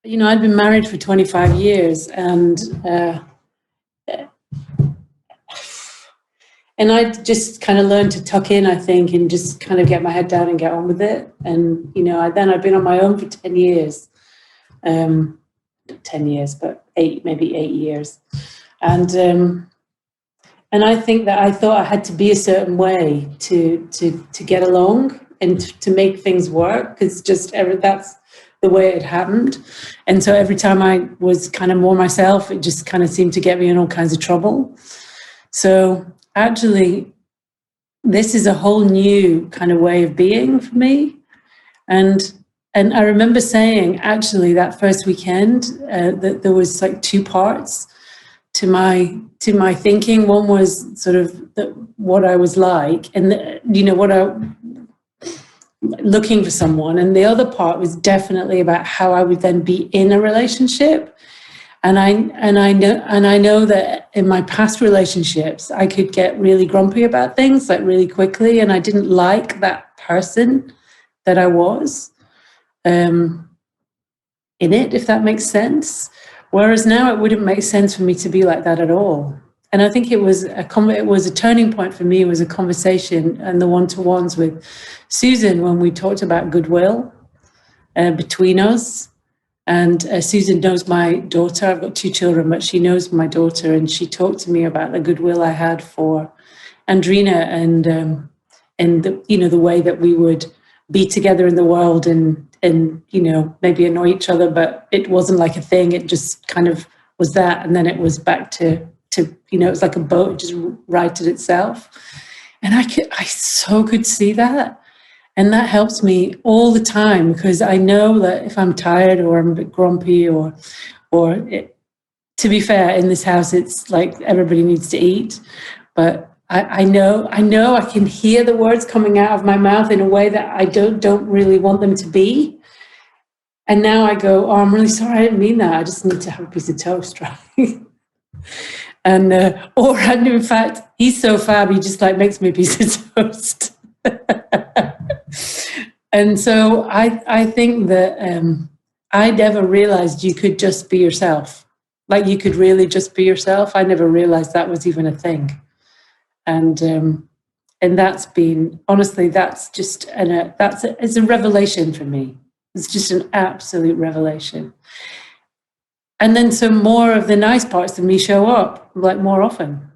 I'd been married for 25 years, and I just kind of learned to tuck in, I think, and just kind of get my head down and get on with it. And, then I've been on my own for 10 years. 10 years, but maybe 8 years. And I think that I thought I had to be a certain way to get along and to make things work, because that's the way it happened. And so every time I was kind of more myself, it just kind of seemed to get me in all kinds of trouble. So actually, this is a whole new kind of way of being for me. And I remember saying, actually, that first weekend, that there was like two parts to my thinking. One was sort of what I was like, and what I looking for someone, and the other part was definitely about how I would then be in a relationship. And I know that in my past relationships, I could get really grumpy about things like really quickly, and I didn't like that person that I was in it, if that makes sense. Whereas now it wouldn't make sense for me to be like that at all. And I think it was a turning point for me. It was a conversation and the one-to-ones with Susan when we talked about goodwill between us. And Susan knows my daughter. I've got 2 children, but she knows my daughter, and she talked to me about the goodwill I had for Andrina and the way that we would be together in the world and maybe annoy each other, but it wasn't like a thing. It just kind of was that, and then it was back to it was like a boat, it just righted itself. And I so could see that. And that helps me all the time, because I know that if I'm tired or I'm a bit grumpy or to be fair, in this house, it's like everybody needs to eat. But I know I can hear the words coming out of my mouth in a way that I don't really want them to be. And now I go, oh, I'm really sorry, I didn't mean that. I just need to have a piece of toast, right? And in fact, he's so fab, he just like makes me a piece of toast. And so I think that I never realized you could just be yourself. Like you could really just be yourself. I never realized that was even a thing. And that's been, honestly, that's just it's a revelation for me. It's just an absolute revelation. And then some more of the nice parts of me show up, like more often.